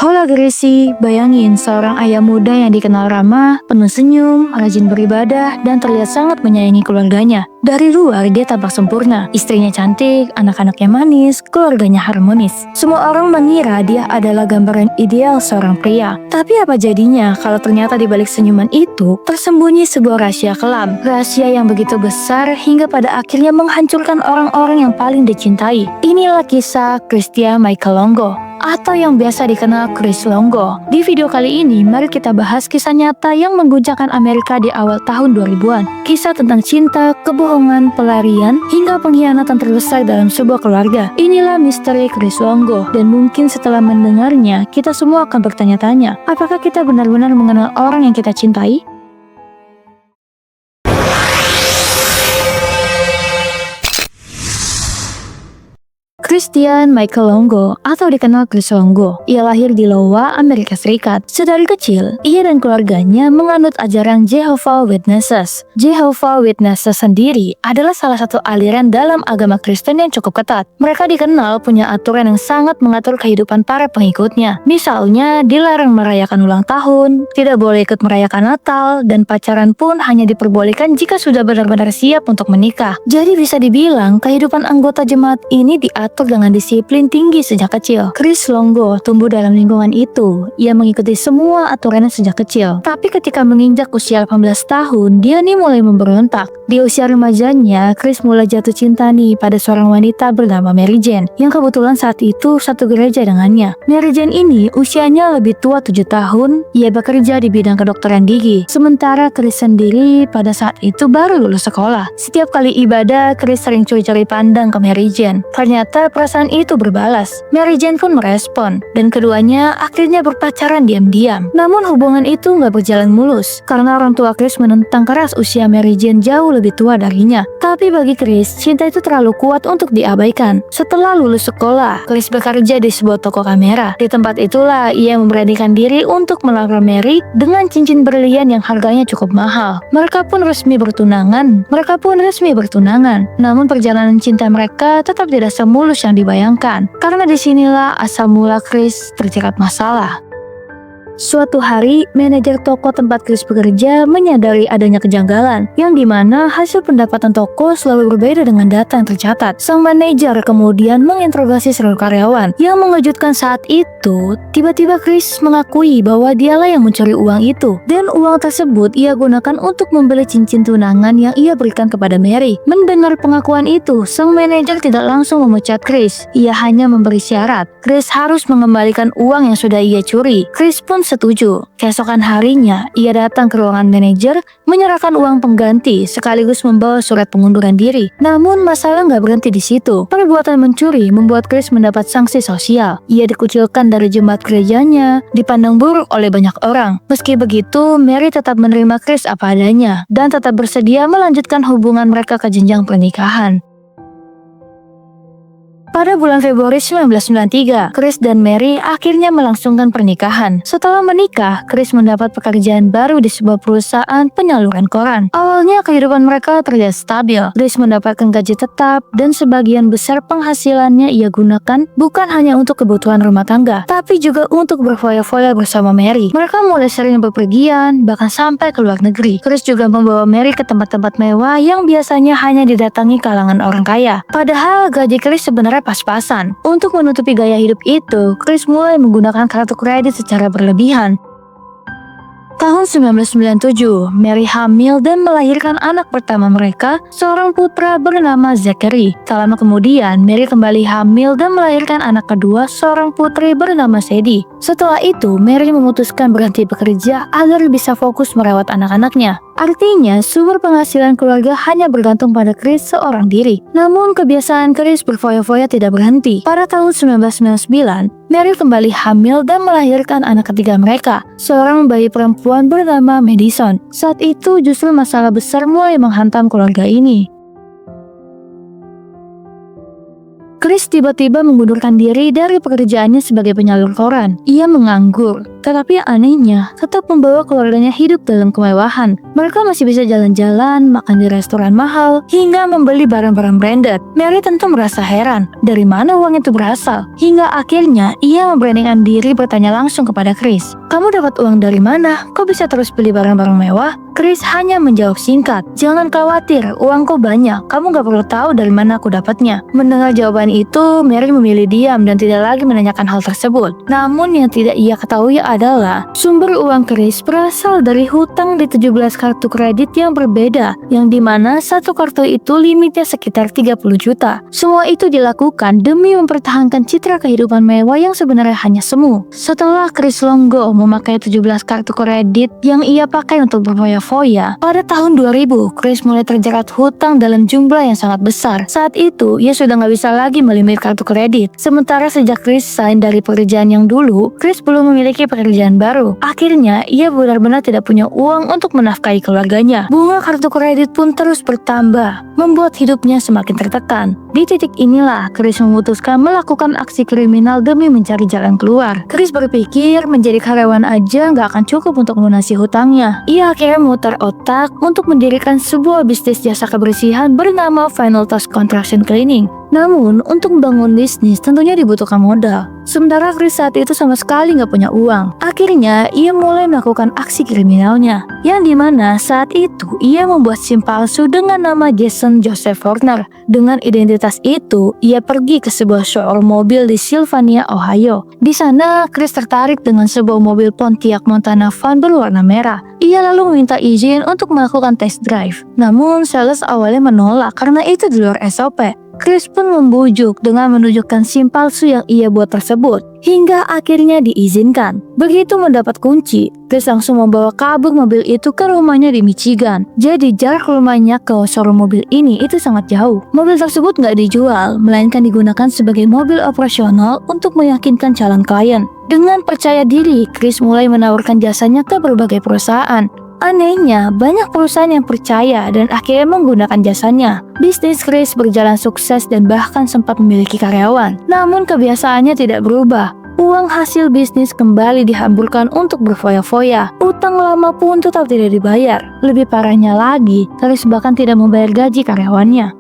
Hola Gracie, bayangin seorang ayah muda yang dikenal ramah, penuh senyum, rajin beribadah, dan terlihat sangat menyayangi keluarganya. Dari luar dia tampak sempurna, istrinya cantik, anak-anaknya manis, keluarganya harmonis. Semua orang mengira dia adalah gambaran ideal seorang pria. Tapi apa jadinya kalau ternyata di balik senyuman itu tersembunyi sebuah rahasia kelam. Rahasia yang begitu besar hingga pada akhirnya menghancurkan orang-orang yang paling dicintai. Inilah kisah Christian Michael Longo, atau yang biasa dikenal Chris Longo. Di video kali ini, mari kita bahas kisah nyata yang mengguncangkan Amerika di awal tahun 2000-an. Kisah tentang cinta, kebohongan, pelarian, hingga pengkhianatan terbesar dalam sebuah keluarga. Inilah misteri Chris Longo, dan mungkin setelah mendengarnya, kita semua akan bertanya-tanya, apakah kita benar-benar mengenal orang yang kita cintai? Christian Michael Longo, atau dikenal Chris Longo. Ia lahir di Iowa, Amerika Serikat. Sedari kecil, ia dan keluarganya menganut ajaran Jehovah's Witnesses. Jehovah's Witnesses sendiri adalah salah satu aliran dalam agama Kristen yang cukup ketat. Mereka dikenal punya aturan yang sangat mengatur kehidupan para pengikutnya. Misalnya, dilarang merayakan ulang tahun, tidak boleh ikut merayakan Natal, dan pacaran pun hanya diperbolehkan jika sudah benar-benar siap untuk menikah. Jadi bisa dibilang, kehidupan anggota jemaat ini diatur dengan disiplin tinggi sejak kecil. Chris Longo tumbuh dalam lingkungan itu. Ia mengikuti semua aturannya sejak kecil. Tapi ketika menginjak usia 18 tahun, dia mulai memberontak. Di usia remajanya, Chris mulai jatuh cinta pada seorang wanita bernama Mary Jane, yang kebetulan saat itu satu gereja dengannya. Mary Jane ini usianya lebih tua 7 tahun. Ia bekerja di bidang kedokteran gigi. Sementara Chris sendiri pada saat itu baru lulus sekolah. Setiap kali ibadah, Chris sering curi-curi pandang ke Mary Jane. Ternyata perasaan itu berbalas. Mary Jane pun merespon, dan keduanya akhirnya berpacaran diam-diam. Namun hubungan itu nggak berjalan mulus, karena orang tua Chris menentang keras usia Mary Jane jauh lebih tua darinya. Tapi bagi Chris, cinta itu terlalu kuat untuk diabaikan. Setelah lulus sekolah, Chris bekerja di sebuah toko kamera. Di tempat itulah ia memberanikan diri untuk melamar Mary dengan cincin berlian yang harganya cukup mahal. Mereka pun resmi bertunangan. Namun perjalanan cinta mereka tetap tidak semulus yang dibayangkan, karena disinilah asal mula Chris terjerat masalah. Suatu hari, manajer toko tempat Chris bekerja menyadari adanya kejanggalan, yang dimana hasil pendapatan toko selalu berbeda dengan data yang tercatat. Sang manajer kemudian menginterogasi seluruh karyawan. Yang mengejutkan saat itu, tiba-tiba Chris mengakui bahwa dialah yang mencuri uang itu, dan uang tersebut ia gunakan untuk membeli cincin tunangan yang ia berikan kepada Mary. Mendengar pengakuan itu, sang manajer tidak langsung memecat Chris. Ia hanya memberi syarat, Chris harus mengembalikan uang yang sudah ia curi. Chris pun setuju. Keesokan harinya, ia datang ke ruangan manajer, menyerahkan uang pengganti, sekaligus membawa surat pengunduran diri. Namun masalah nggak berhenti di situ. Perbuatan mencuri membuat Chris mendapat sanksi sosial. Ia dikucilkan dari jemaat gerejanya, dipandang buruk oleh banyak orang. Meski begitu, Mary tetap menerima Chris apa adanya, dan tetap bersedia melanjutkan hubungan mereka ke jenjang pernikahan. Pada bulan Februari 1993, Chris dan Mary akhirnya melangsungkan pernikahan. Setelah menikah, Chris mendapat pekerjaan baru di sebuah perusahaan penyaluran koran. Awalnya kehidupan mereka terlihat stabil. Chris mendapatkan gaji tetap, dan sebagian besar penghasilannya ia gunakan bukan hanya untuk kebutuhan rumah tangga, tapi juga untuk berfoya-foya bersama Mary. Mereka mulai sering bepergian, bahkan sampai ke luar negeri. Chris juga membawa Mary ke tempat-tempat mewah yang biasanya hanya didatangi kalangan orang kaya. Padahal gaji Chris sebenarnya pas-pasan. Untuk menutupi gaya hidup itu, Chris mulai menggunakan kartu kredit secara berlebihan. Tahun 1997, Mary hamil dan melahirkan anak pertama mereka, seorang putra bernama Zachary. Tak lama kemudian, Mary kembali hamil dan melahirkan anak kedua, seorang putri bernama Sadie. Setelah itu, Mary memutuskan berhenti bekerja agar bisa fokus merawat anak-anaknya. Artinya, sumber penghasilan keluarga hanya bergantung pada Chris seorang diri. Namun, kebiasaan Chris berfoya-foya tidak berhenti. Pada tahun 1999, Mary kembali hamil dan melahirkan anak ketiga mereka, seorang bayi perempuan bernama Madison. Saat itu, justru masalah besar mulai menghantam keluarga ini. Chris tiba-tiba mengundurkan diri dari pekerjaannya sebagai penyalur koran. Ia menganggur. Tetapi yang anehnya, tetap membawa keluarganya hidup dalam kemewahan. Mereka masih bisa jalan-jalan, makan di restoran mahal, hingga membeli barang-barang branded. Mary tentu merasa heran, dari mana uang itu berasal? Hingga akhirnya, ia memberanikan diri bertanya langsung kepada Chris. Kamu dapat uang dari mana? Kok bisa terus beli barang-barang mewah? Chris hanya menjawab singkat, jangan khawatir, uangku banyak, kamu gak perlu tahu dari mana aku dapatnya. Mendengar jawaban itu, Mary memilih diam dan tidak lagi menanyakan hal tersebut. Namun yang tidak ia ketahui adalah, sumber uang Chris berasal dari hutang di 17 kartu kredit yang berbeda, yang dimana satu kartu itu limitnya sekitar 30 juta. Semua itu dilakukan demi mempertahankan citra kehidupan mewah yang sebenarnya hanya semu. Setelah Chris Longo memakai 17 kartu kredit yang ia pakai untuk berfoya-foya, pada tahun 2000, Chris mulai terjerat hutang dalam jumlah yang sangat besar. Saat itu, ia sudah nggak bisa lagi melimit kartu kredit. Sementara sejak Chris resign dari pekerjaan yang dulu, Chris belum memiliki pekerjaan baru. Akhirnya, ia benar-benar tidak punya uang untuk menafkahi keluarganya. Bunga kartu kredit pun terus bertambah, membuat hidupnya semakin tertekan. Di titik inilah, Chris memutuskan melakukan aksi kriminal demi mencari jalan keluar. Chris berpikir menjadi karyawan aja nggak akan cukup untuk melunasi hutangnya. Ia akhirnya memutar otak untuk mendirikan sebuah bisnis jasa kebersihan bernama Final Touch Construction Cleaning. Namun, untuk membangun bisnis tentunya dibutuhkan modal. Sementara Chris saat itu sama sekali nggak punya uang. Akhirnya, ia mulai melakukan aksi kriminalnya. Yang dimana saat itu, ia membuat SIM palsu dengan nama Jason Joseph Horner. Dengan identitas itu, ia pergi ke sebuah showroom mobil di Sylvania, Ohio. Di sana, Chris tertarik dengan sebuah mobil Pontiac Montana van berwarna merah. Ia lalu meminta izin untuk melakukan test drive. Namun, sales awalnya menolak karena itu di luar SOP. Chris pun membujuk dengan menunjukkan SIM palsu yang ia buat tersebut, hingga akhirnya diizinkan. Begitu mendapat kunci, Chris langsung membawa kabur mobil itu ke rumahnya di Michigan. Jadi jarak rumahnya ke showroom mobil ini itu sangat jauh. Mobil tersebut nggak dijual, melainkan digunakan sebagai mobil operasional untuk meyakinkan calon klien. Dengan percaya diri, Chris mulai menawarkan jasanya ke berbagai perusahaan. Anehnya, banyak perusahaan yang percaya dan akhirnya menggunakan jasanya. Bisnis Chris berjalan sukses dan bahkan sempat memiliki karyawan. Namun kebiasaannya tidak berubah. Uang hasil bisnis kembali dihamburkan untuk berfoya-foya. Utang lama pun tetap tidak dibayar. Lebih parahnya lagi, Chris bahkan tidak membayar gaji karyawannya.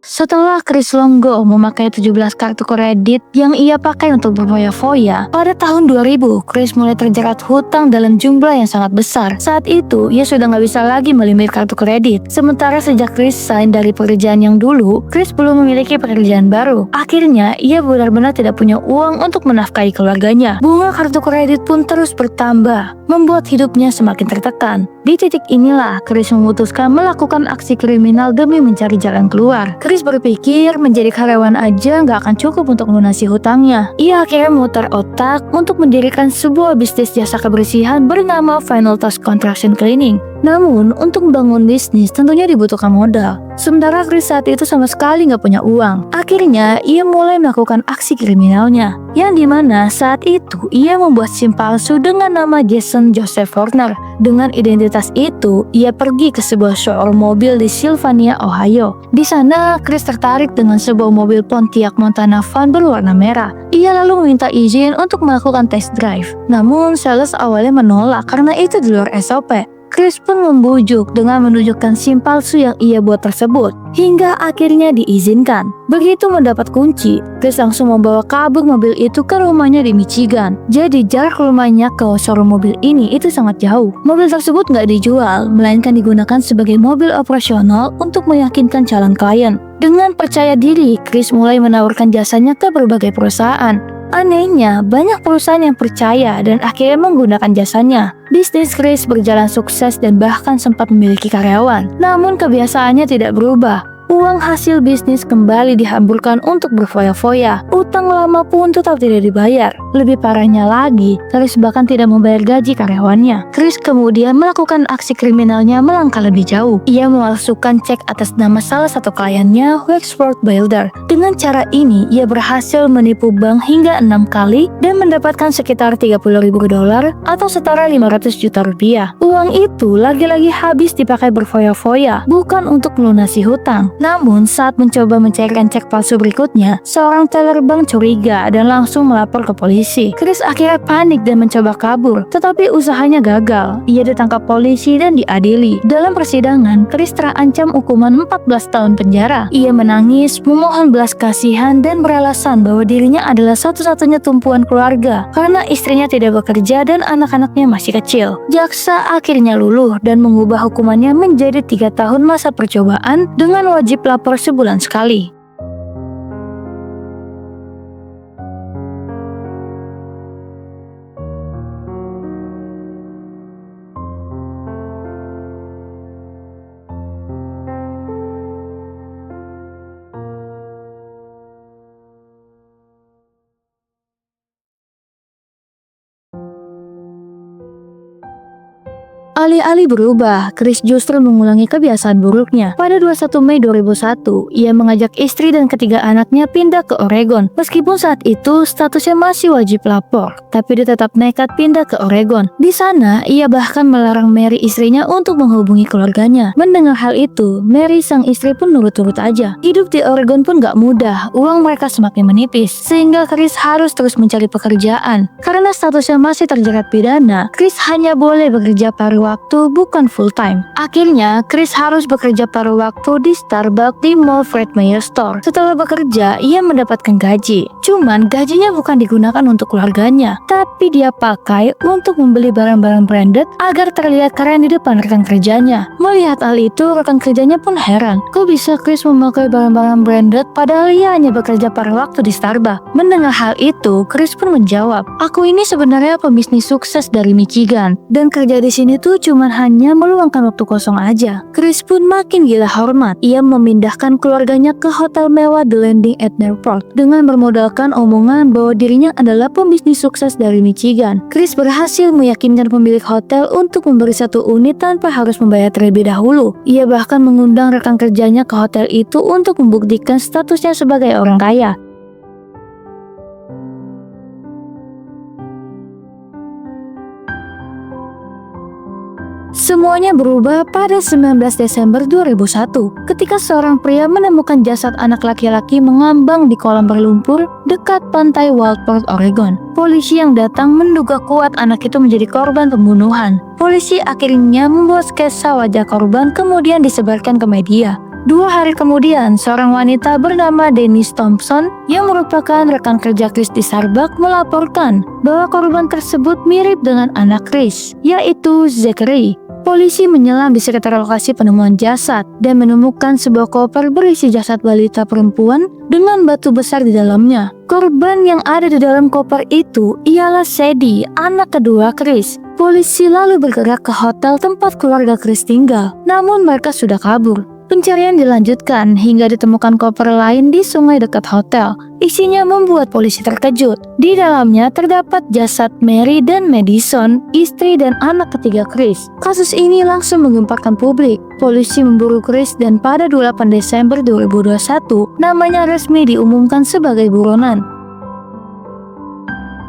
Setelah Chris Longo memakai 17 kartu kredit yang ia pakai untuk berfoya-foya, pada tahun 2000, Chris mulai terjerat hutang dalam jumlah yang sangat besar. Saat itu, ia sudah nggak bisa lagi melimit kartu kredit. Sementara sejak Chris resign dari pekerjaan yang dulu, Chris belum memiliki pekerjaan baru. Akhirnya, ia benar-benar tidak punya uang untuk menafkahi keluarganya. Bunga kartu kredit pun terus bertambah, membuat hidupnya semakin tertekan. Di titik inilah, Chris memutuskan melakukan aksi kriminal demi mencari jalan keluar. Chris berpikir menjadi karyawan aja nggak akan cukup untuk melunasi hutangnya. Ia akhirnya memutar otak untuk mendirikan sebuah bisnis jasa kebersihan bernama Final Touch Construction Cleaning. Namun, untuk membangun bisnis tentunya dibutuhkan modal. Sementara Chris saat itu sama sekali nggak punya uang. Akhirnya, ia mulai melakukan aksi kriminalnya. Yang dimana saat itu, ia membuat SIM palsu dengan nama Jason Joseph Horner. Dengan identitas itu, ia pergi ke sebuah showroom mobil di Sylvania, Ohio. Di sana, Chris tertarik dengan sebuah mobil Pontiac Montana van berwarna merah. Ia lalu meminta izin untuk melakukan test drive. Namun, sales awalnya menolak karena itu di luar SOP. Chris pun membujuk dengan menunjukkan SIM palsu yang ia buat tersebut, hingga akhirnya diizinkan. Begitu mendapat kunci, Chris langsung membawa kabur mobil itu ke rumahnya di Michigan. Jadi jarak rumahnya ke showroom mobil ini itu sangat jauh. Mobil tersebut nggak dijual, melainkan digunakan sebagai mobil operasional untuk meyakinkan calon klien. Dengan percaya diri, Chris mulai menawarkan jasanya ke berbagai perusahaan. Anehnya, banyak perusahaan yang percaya dan akhirnya menggunakan jasanya. Bisnis Chris berjalan sukses dan bahkan sempat memiliki karyawan. Namun kebiasaannya tidak berubah. Uang hasil bisnis kembali dihamburkan untuk berfoya-foya. Utang lama pun tetap tidak dibayar. Lebih parahnya lagi, Chris bahkan tidak membayar gaji karyawannya. Chris kemudian melakukan aksi kriminalnya melangkah lebih jauh. Ia memalsukan cek atas nama salah satu kliennya, Wexford Builder. Dengan cara ini, ia berhasil menipu bank hingga 6 kali dan mendapatkan sekitar $30.000 atau setara 500 juta rupiah. Uang itu lagi-lagi habis dipakai berfoya-foya, bukan untuk melunasi hutang. Namun, saat mencoba mencairkan cek palsu berikutnya, seorang teller bank curiga dan langsung melapor ke polisi. polisi. Chris akhirnya panik dan mencoba kabur, tetapi usahanya gagal. Ia ditangkap polisi dan diadili. Dalam persidangan, Chris terancam hukuman 14 tahun penjara. Ia menangis, memohon belas kasihan dan beralasan bahwa dirinya adalah satu-satunya tumpuan keluarga karena istrinya tidak bekerja dan anak-anaknya masih kecil. Jaksa akhirnya luluh dan mengubah hukumannya menjadi 3 tahun masa percobaan dengan wajib lapor sebulan sekali. Alih-alih berubah, Chris justru mengulangi kebiasaan buruknya. Pada 21 Mei 2001, ia mengajak istri dan ketiga anaknya pindah ke Oregon. Meskipun saat itu statusnya masih wajib lapor, tapi dia tetap nekat pindah ke Oregon. Di sana, ia bahkan melarang Mary istrinya untuk menghubungi keluarganya. Mendengar hal itu, Mary sang istri pun nurut-nurut aja. Hidup di Oregon pun gak mudah, uang mereka semakin menipis, sehingga Chris harus terus mencari pekerjaan. Karena statusnya masih terjerat pidana, Chris hanya boleh bekerja paruh waktu, bukan full time. Akhirnya, Chris harus bekerja paruh waktu di Starbucks di Mall Fred Meyer Store. Setelah bekerja, ia mendapatkan gaji. Cuman, gajinya bukan digunakan untuk keluarganya, tapi dia pakai untuk membeli barang-barang branded agar terlihat keren di depan rekan kerjanya. Melihat hal itu, rekan kerjanya pun heran. Kok bisa Chris memakai barang-barang branded padahal ia hanya bekerja paruh waktu di Starbucks? Mendengar hal itu, Chris pun menjawab, "Aku ini sebenarnya pebisnis sukses dari Michigan, dan kerja di sini tuh cuman hanya meluangkan waktu kosong aja." Chris pun makin gila hormat. Ia memindahkan keluarganya ke hotel mewah The Landing at Airport dengan bermodalkan omongan bahwa dirinya adalah pembisnis sukses dari Michigan. Chris berhasil meyakinkan pemilik hotel untuk memberi satu unit tanpa harus membayar terlebih dahulu. Ia bahkan mengundang rekan kerjanya ke hotel itu untuk membuktikan statusnya sebagai orang kaya. Semuanya berubah pada 19 Desember 2001 ketika seorang pria menemukan jasad anak laki-laki mengambang di kolam berlumpur dekat pantai Waldport, Oregon. Polisi yang datang menduga kuat anak itu menjadi korban pembunuhan. Polisi akhirnya membuat sketsa wajah korban kemudian disebarkan ke media. 2 hari kemudian, seorang wanita bernama Denise Thompson yang merupakan rekan kerja Chris di Starbucks melaporkan bahwa korban tersebut mirip dengan anak Chris, yaitu Zachary. Polisi menyelam di sekitar lokasi penemuan jasad dan menemukan sebuah koper berisi jasad balita perempuan dengan batu besar di dalamnya. Korban yang ada di dalam koper itu ialah Sadie, anak kedua Chris. Polisi lalu bergerak ke hotel tempat keluarga Chris tinggal, namun mereka sudah kabur. Pencarian dilanjutkan hingga ditemukan koper lain di sungai dekat hotel. Isinya membuat polisi terkejut. Di dalamnya terdapat jasad Mary dan Madison, istri dan anak ketiga Chris. Kasus ini langsung menggemparkan publik. Polisi memburu Chris dan pada 28 Desember 2021, namanya resmi diumumkan sebagai buronan.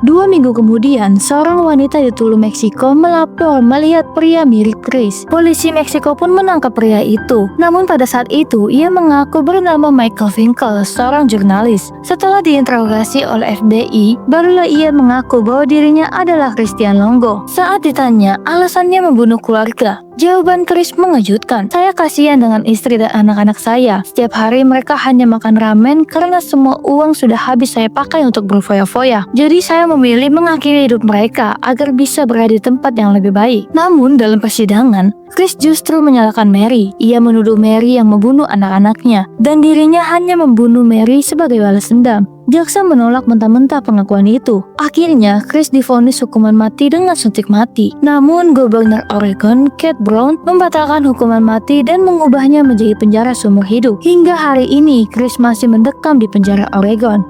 2 minggu kemudian, seorang wanita di Tulu, Meksiko melapor melihat pria mirip Chris. Polisi Meksiko pun menangkap pria itu. Namun pada saat itu, ia mengaku bernama Michael Finkel, seorang jurnalis. Setelah diinterogasi oleh FBI, barulah ia mengaku bahwa dirinya adalah Christian Longo. Saat ditanya alasannya membunuh keluarga, jawaban Chris mengejutkan. "Saya kasihan dengan istri dan anak-anak saya. Setiap hari mereka hanya makan ramen karena semua uang sudah habis saya pakai untuk berfoya-foya. Jadi saya memilih mengakhiri hidup mereka agar bisa berada di tempat yang lebih baik." Namun dalam persidangan, Chris justru menyalahkan Mary. Ia menuduh Mary yang membunuh anak-anaknya dan dirinya hanya membunuh Mary sebagai balas dendam. Jaksa menolak mentah-mentah pengakuan itu. Akhirnya, Chris divonis hukuman mati dengan suntik mati. Namun, Gubernur Oregon, Kate Brown, membatalkan hukuman mati dan mengubahnya menjadi penjara seumur hidup. Hingga hari ini, Chris masih mendekam di penjara Oregon.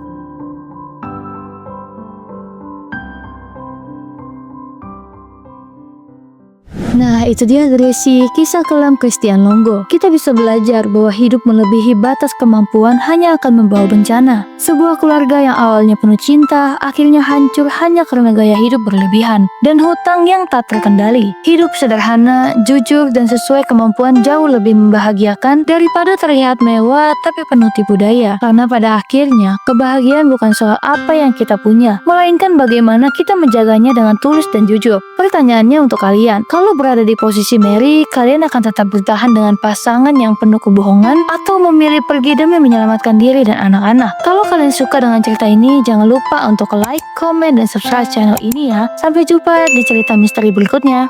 Nah, itu dia Gracie, kisah kelam Christian Longo. Kita bisa belajar bahwa hidup melebihi batas kemampuan hanya akan membawa bencana. Sebuah keluarga yang awalnya penuh cinta, akhirnya hancur hanya karena gaya hidup berlebihan dan hutang yang tak terkendali. Hidup sederhana, jujur, dan sesuai kemampuan jauh lebih membahagiakan daripada terlihat mewah tapi penuh tipu daya. Karena pada akhirnya, kebahagiaan bukan soal apa yang kita punya, melainkan bagaimana kita menjaganya dengan tulus dan jujur. Pertanyaannya untuk kalian, kalau berada di posisi Mary, kalian akan tetap bertahan dengan pasangan yang penuh kebohongan atau memilih pergi demi menyelamatkan diri dan anak-anak? Kalau kalian suka dengan cerita ini, jangan lupa untuk like, comment, dan subscribe channel ini ya. Sampai jumpa di cerita misteri berikutnya.